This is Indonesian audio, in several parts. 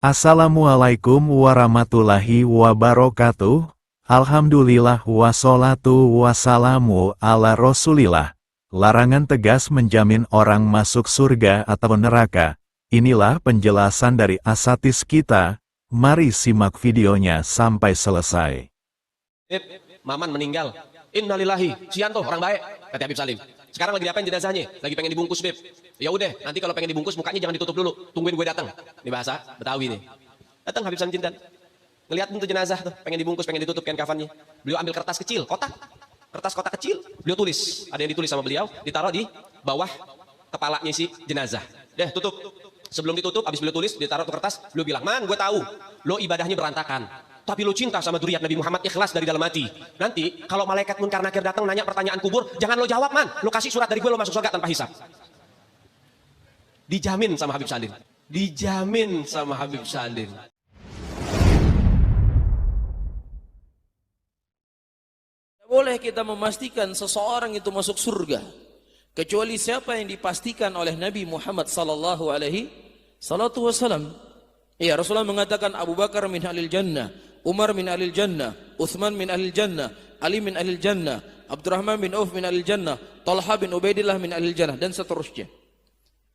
Assalamualaikum warahmatullahi wabarakatuh. Alhamdulillah wassalatu wassalamu ala rasulillah. Larangan tegas menjamin orang masuk surga atau neraka. Inilah penjelasan dari asatis kita. Mari simak videonya sampai selesai. Maman meninggal. Innalillahi, Sianto orang baik, kata Habib Salim. Sekarang lagi diapain jenazahnya? Lagi pengen dibungkus, Beb. Ya udah, nanti kalau pengen dibungkus mukanya jangan ditutup dulu. Tungguin gue datang. Ini bahasa Betawi nih. Datang Habib Salim Jindan. Ngeliat tuh jenazah tuh, pengen dibungkus, pengen ditutup kain kafannya. Beliau ambil kertas kecil, kotak. Kertas kotak kecil, beliau tulis. Ada yang ditulis sama beliau, ditaruh di bawah kepalanya si jenazah. Deh, tutup. Sebelum ditutup, habis beliau tulis, ditaruh tuh kertas, beliau bilang, "Man, gue tahu, lo ibadahnya berantakan. Tapi lo cinta sama dzurriyyat Nabi Muhammad, ikhlas dari dalam hati. Nanti kalau malaikat munkar nakir datang nanya pertanyaan kubur, jangan lo jawab, man. Lo kasih surat dari gue, lo masuk surga tanpa hisab." Dijamin sama Habib Salim. Dijamin sama Habib Salim. Boleh kita memastikan seseorang itu masuk surga kecuali siapa yang dipastikan oleh Nabi Muhammad sallallahu alaihi wasallam. Ya, Rasulullah mengatakan Abu Bakar min ahlil jannah, Umar min ahlil jannah, Uthman min ahlil jannah, Ali min ahlil jannah, Abdurrahman bin Auf min ahlil jannah, Talha bin Ubaidillah min ahlil jannah, dan seterusnya.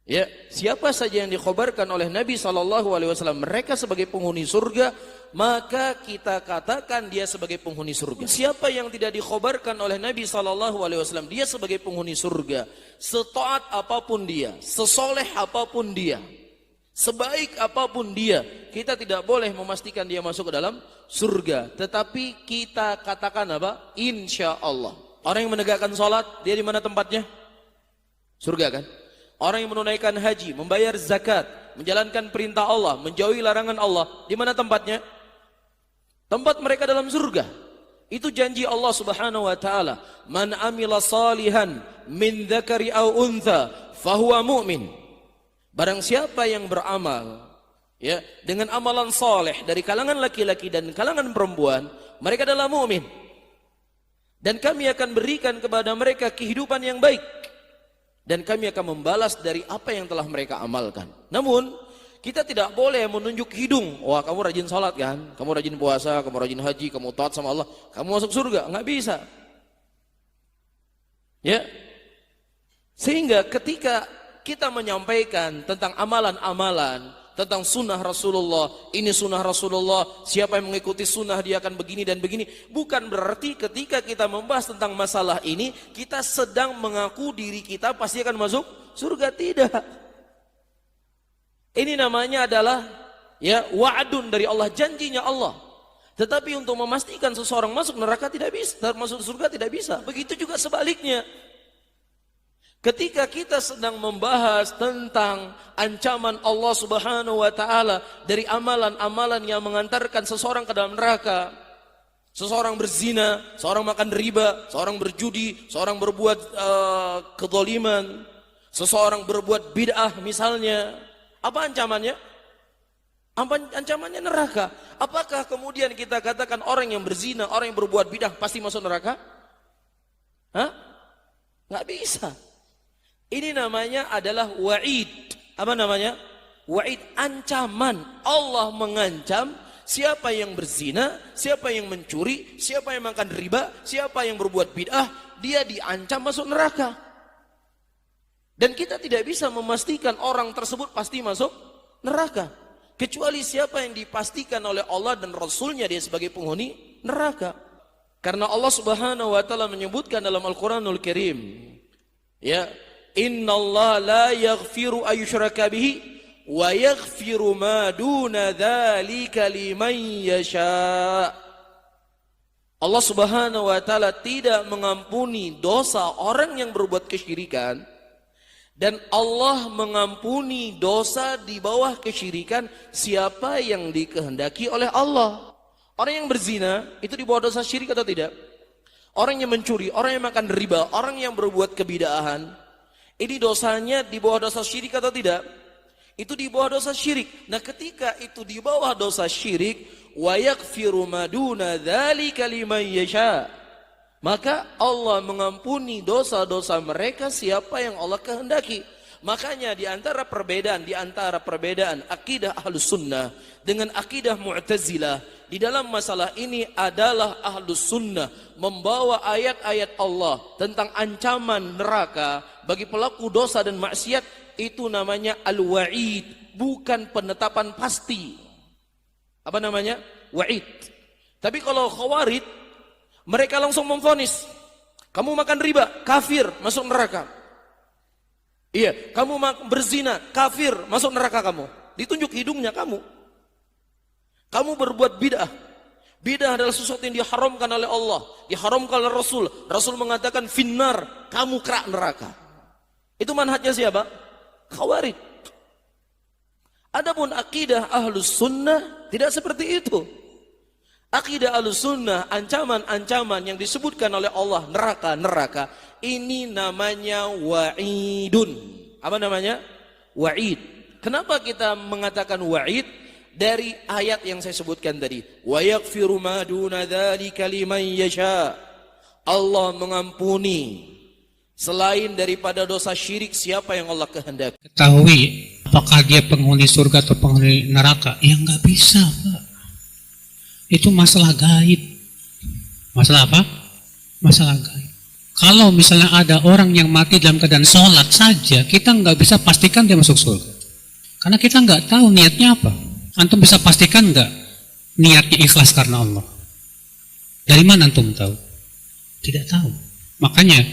Ya, siapa saja yang dikhabarkan oleh Nabi SAW mereka sebagai penghuni surga, maka kita katakan dia sebagai penghuni surga. Siapa yang tidak dikhabarkan oleh Nabi SAW dia sebagai penghuni surga, setaat apapun dia, sesoleh apapun dia, sebaik apapun dia, kita tidak boleh memastikan dia masuk ke dalam surga. Tetapi kita katakan apa? Insya Allah. Orang yang menegakkan sholat, dia di mana tempatnya? Surga kan? Orang yang menunaikan haji, membayar zakat, menjalankan perintah Allah, menjauhi larangan Allah, di mana tempatnya? Tempat mereka dalam surga. Itu janji Allah Subhanahu wa taala, "Man amila salihan min dzakari aw untha fahuwa mu'min." Barang siapa yang beramal ya dengan amalan saleh dari kalangan laki-laki dan kalangan perempuan, mereka adalah mukmin. Dan kami akan berikan kepada mereka kehidupan yang baik. Dan kami akan membalas dari apa yang telah mereka amalkan. Namun kita tidak boleh menunjuk hidung. Wah, kamu rajin salat kan, kamu rajin puasa, kamu rajin haji, kamu taat sama Allah, kamu masuk surga. Nggak bisa. Ya. Sehingga ketika kita menyampaikan tentang amalan-amalan, tentang sunnah Rasulullah, ini sunnah Rasulullah, siapa yang mengikuti sunnah dia akan begini dan begini, bukan berarti ketika kita membahas tentang masalah ini kita sedang mengaku diri kita pasti akan masuk surga. Tidak. Ini namanya adalah ya wa'dun dari Allah, janjinya Allah. Tetapi untuk memastikan seseorang masuk neraka tidak bisa, masuk surga tidak bisa. Begitu juga sebaliknya. Ketika kita sedang membahas tentang ancaman Allah Subhanahu wa taala dari amalan-amalan yang mengantarkan seseorang ke dalam neraka, seseorang berzina, seorang makan riba, seorang berjudi, seorang berbuat kezaliman, seseorang berbuat bid'ah misalnya, apa ancamannya? Ancamannya neraka. Apakah kemudian kita katakan orang yang berzina, orang yang berbuat bid'ah pasti masuk neraka? Hah? Nggak bisa. Ini namanya adalah wa'id. Apa namanya? Wa'id, ancaman. Allah mengancam siapa yang berzina, siapa yang mencuri, siapa yang makan riba, siapa yang berbuat bid'ah, dia diancam masuk neraka. Dan kita tidak bisa memastikan orang tersebut pasti masuk neraka. Kecuali siapa yang dipastikan oleh Allah dan Rasulnya dia sebagai penghuni neraka. Karena Allah Subhanahu wa ta'ala menyebutkan dalam Al-Quranul Karim, ya, "Inna Allah la yaghfiru ayyushraka bihi wa yaghfiru ma duna dzalika liman yasha." Allah Subhanahu wa taala tidak mengampuni dosa orang yang berbuat kesyirikan, dan Allah mengampuni dosa di bawah kesyirikan siapa yang dikehendaki oleh Allah. Orang yang berzina itu di bawah dosa syirik atau tidak? Orang yang mencuri, orang yang makan riba, orang yang berbuat kebid'ahan, ini dosanya di bawah dosa syirik atau tidak? Itu di bawah dosa syirik. Nah, ketika itu di bawah dosa syirik, wa yaghfiru ma duna dzalika liman yasha, maka Allah mengampuni dosa-dosa mereka siapa yang Allah kehendaki. Makanya di antara perbedaan akidah Ahlus Sunnah dengan akidah Mu'tazilah di dalam masalah ini adalah Ahlus Sunnah membawa ayat-ayat Allah tentang ancaman neraka bagi pelaku dosa dan maksiat, itu namanya al-wa'id, bukan penetapan pasti. Apa namanya? Wa'id. Tapi kalau Khawarij, mereka langsung memvonis, kamu makan riba, kafir, masuk neraka. Iya, kamu berzina, kafir, masuk neraka kamu. Ditunjuk hidungnya kamu. Kamu berbuat bid'ah. Bid'ah adalah sesuatu yang diharamkan oleh Allah, diharamkan oleh Rasul. Rasul mengatakan finnar, kamu kerak neraka. Itu manhajnya siapa? Khawarij. Adapun akidah Ahlus Sunnah tidak seperti itu. Akidah Ahlus Sunnah, ancaman-ancaman yang disebutkan oleh Allah, neraka, ini namanya wa'idun. Apa namanya? Wa'id. Kenapa kita mengatakan wa'id? Dari ayat yang saya sebutkan tadi. Wa yaghfiru ma duna dzalika liman yasha. Allah mengampuni selain daripada dosa syirik siapa yang Allah kehendaki. Ketahui apakah dia penghuni surga atau penghuni neraka? Ya nggak bisa, Pak. Itu masalah gaib. Masalah apa? Masalah gaib. Kalau misalnya ada orang yang mati dalam keadaan sholat saja, kita nggak bisa pastikan dia masuk surga. Karena kita nggak tahu niatnya apa. Antum bisa pastikan nggak niatnya ikhlas karena Allah? Dari mana antum tahu? Tidak tahu. Makanya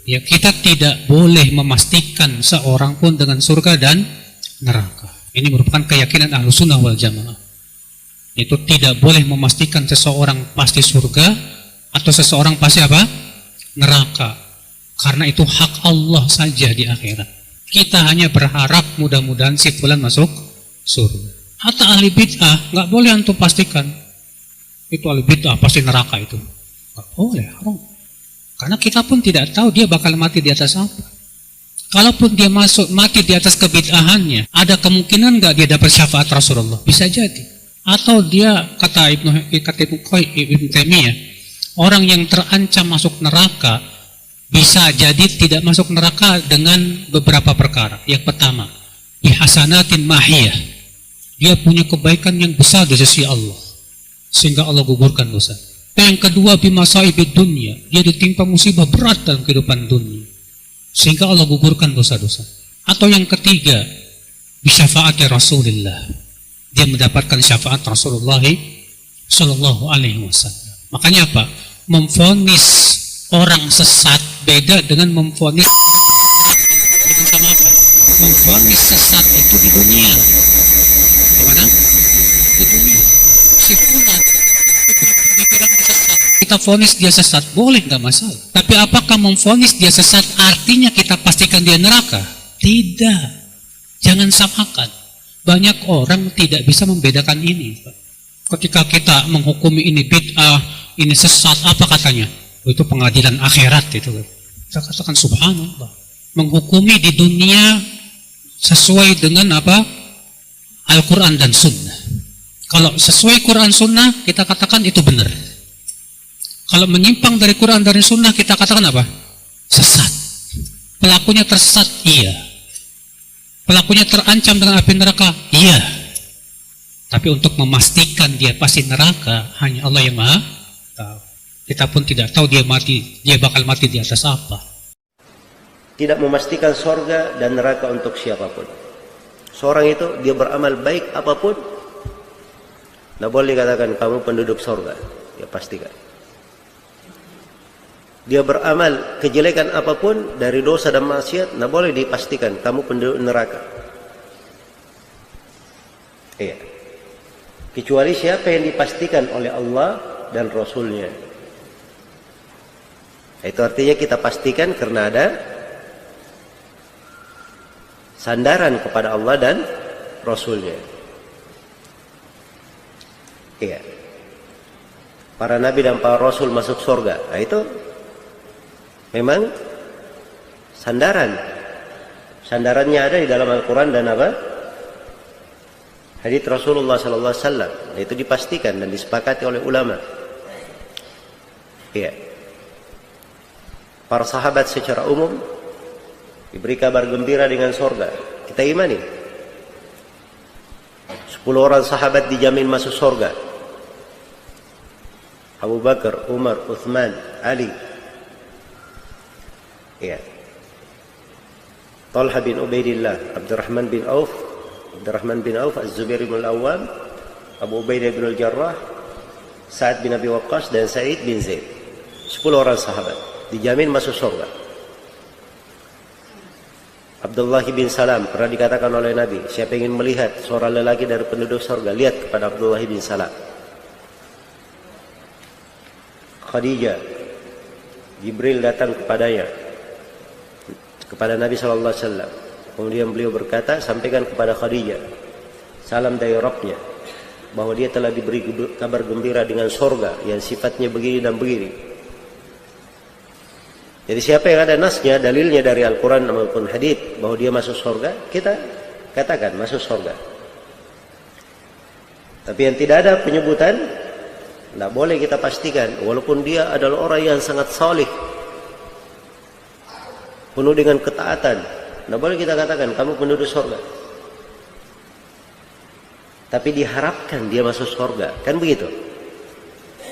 ya kita tidak boleh memastikan seorang pun dengan surga dan neraka. Ini merupakan keyakinan Ahlus Sunnah wal Jamaah. Itu tidak boleh memastikan seseorang pasti surga atau seseorang pasti apa? Neraka. Karena itu hak Allah saja di akhirat. Kita hanya berharap mudah-mudahan si fulan masuk surga. Atau ahli bid'ah nggak boleh antum pastikan itu ahli bid'ah pasti neraka itu. Nggak boleh, haram. Karena kita pun tidak tahu dia bakal mati di atas apa. Kalaupun dia mati di atas kebid'ahannya, ada kemungkinan nggak dia dapat syafaat Rasulullah? Bisa jadi. Atau dia kata Ibnu Taimiyah, orang yang terancam masuk neraka bisa jadi tidak masuk neraka dengan beberapa perkara. Yang pertama, bihasanatin mahiyah, dia punya kebaikan yang besar di sisi Allah sehingga Allah gugurkan dosa. Yang kedua, bimasaibid dunya, dia ditimpa musibah berat dalam kehidupan dunia sehingga Allah gugurkan dosa-dosa. Atau yang ketiga, bisyafaati Rasulullah, dia mendapatkan syafaat Rasulullah Sallallahu Alaihi Wasallam. Makanya apa? Memvonis orang sesat beda dengan memvonis dengan sama apa? Memvonis sesat itu di dunia. Gimana? Di dunia. Si fulan pemikirannya sesat. Kita vonis dia sesat, boleh nggak masalah. Tapi apakah memvonis dia sesat artinya kita pastikan dia neraka? Tidak. Jangan samakan. Banyak orang tidak bisa membedakan ini. Ketika kita menghukumi ini bid'ah, ini sesat, apa katanya? Oh, itu pengadilan akhirat itu. Kita katakan subhanallah. Menghukumi di dunia sesuai dengan apa? Al-Quran dan Sunnah. Kalau sesuai Quran Sunnah, kita katakan itu benar. Kalau menyimpang dari Quran dari Sunnah, kita katakan apa? Sesat. Pelakunya tersesat, iya. Pelakunya terancam dengan api neraka, iya. Tapi untuk memastikan dia pasti neraka, hanya Allah yang Maha tahu. Kita pun tidak tahu dia bakal mati di atas apa. Tidak memastikan surga dan neraka untuk siapapun. Seorang itu dia beramal baik apapun, tidak boleh dikatakan kamu penduduk surga. Ya pastikan. Dia beramal kejelekan apapun dari dosa dan maksiat, tidak boleh dipastikan kamu penduduk neraka. Iya. Kecuali siapa yang dipastikan oleh Allah dan Rasulnya. Itu artinya kita pastikan karena ada sandaran kepada Allah dan Rasulnya. Iya. Para nabi dan para rasul masuk surga. Nah, itu memang sandarannya ada di dalam Al-Quran dan apa? Hadits Rasulullah SAW. Itu dipastikan dan disepakati oleh ulama. Iya. Para sahabat secara umum diberi kabar gembira dengan sorga. Kita imani. 10 orang sahabat dijamin masuk sorga. Abu Bakar, Umar, Uthman, Ali. Ya. Talha bin Ubaidillah, Abdurrahman bin Auf, Az-Zubair bin Al-Awwam, Abu Ubaidah bin Al-Jarrah, Sa'ad bin Abi Waqqas, dan Sa'id bin Zaid. 10 orang sahabat dijamin masuk surga. Abdullah bin Salam pernah dikatakan oleh Nabi, siapa ingin melihat seorang lelaki dari penduduk surga, lihat kepada Abdullah bin Salam. Khadijah, Jibril datang kepadanya, kepada Nabi SAW. Kemudian beliau berkata, sampaikan kepada Khadijah salam dari Rabbnya, bahwa dia telah diberi kabar gembira dengan surga yang sifatnya begini dan begini. Jadi siapa yang ada nasnya, dalilnya dari Al-Quran maupun hadits bahwa dia masuk surga, kita katakan masuk surga. Tapi yang tidak ada penyebutan, tidak boleh kita pastikan, walaupun dia adalah orang yang sangat salih, penuh dengan ketaatan, tidak boleh kita katakan kamu penduduk surga. Tapi diharapkan dia masuk surga, kan begitu?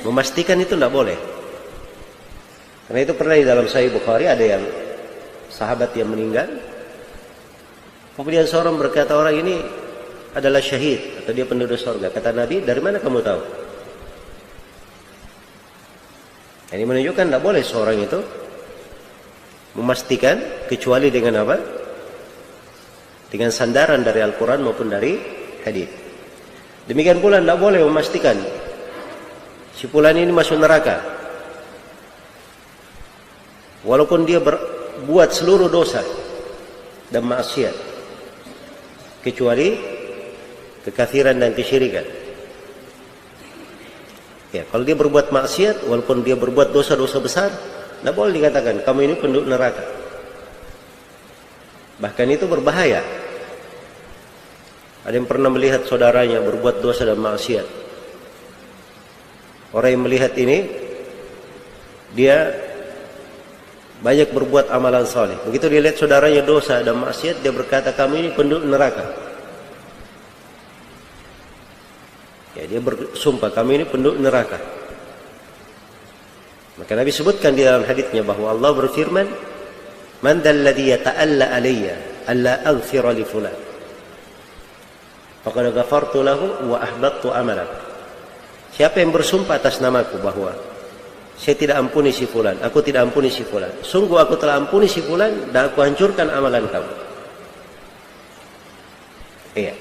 Memastikan itu tidak boleh. Karena itu pernah di dalam Sahih Bukhari ada yang sahabat yang meninggal, kemudian seorang berkata, orang ini adalah syahid atau dia penduduk surga. Kata Nabi, dari mana kamu tahu? Ini menunjukkan tidak boleh seorang itu memastikan kecuali dengan apa? Dengan sandaran dari Al-Quran maupun dari hadis. Demikian pula tidak boleh memastikan si fulan ini masuk neraka walaupun dia berbuat seluruh dosa dan maksiat, kecuali kekafiran dan kesyirikan. Ya, kalau dia berbuat maksiat walaupun dia berbuat dosa-dosa besar, tidak boleh dikatakan kamu ini penduduk neraka. Bahkan itu berbahaya. Ada yang pernah melihat saudaranya berbuat dosa dan maksiat. Orang yang melihat ini, dia banyak berbuat amalan saleh. Begitu dia lihat saudaranya dosa dan maksiat, dia berkata, kamu ini penduduk neraka. Ya, dia bersumpah, kamu ini penduduk neraka. Maka Nabi sebutkan di dalam haditsnya bahwa Allah berfirman, man dalladhi yata'alla alayya alla aghfira li fulan faqad ghafartu lahu wa ahbattu amalan. Siapa yang bersumpah atas namaku bahwa saya tidak ampuni si fulan, aku tidak ampuni si fulan, sungguh aku telah ampuni si fulan dan aku hancurkan amalan kamu. Iya.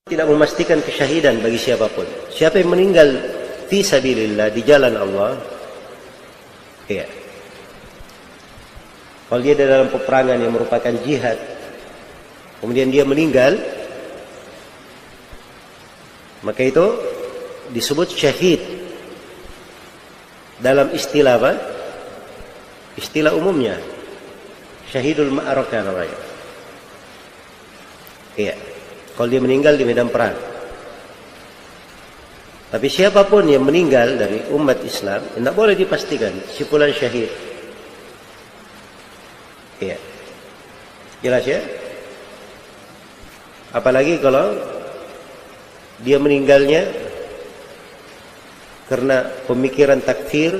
Tidak memastikan kesyahidan bagi siapapun. Siapa yang meninggal fi sabilillah, di jalan Allah, iya, kalau dia dalam peperangan yang merupakan jihad, kemudian dia meninggal, maka itu disebut syahid dalam istilah apa? Istilah umumnya syahidul ma'arakah namanya. Iya, kalau dia meninggal di medan perang. Tapi siapapun yang meninggal dari umat Islam, tidak boleh dipastikan si fulan syahid. Iya, jelas ya? Apalagi kalau dia meninggalnya karena pemikiran takfir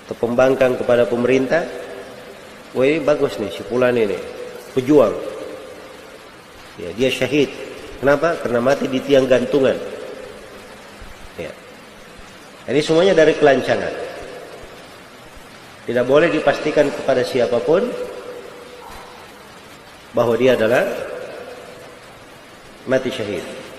atau pembangkang kepada pemerintah. Wah, ini bagus nih si fulan ini pejuang. Ya, dia syahid. Kenapa? Karena mati di tiang gantungan. Ya. Ini semuanya dari kelancangan. Tidak boleh dipastikan kepada siapapun bahwa dia adalah mati syahid.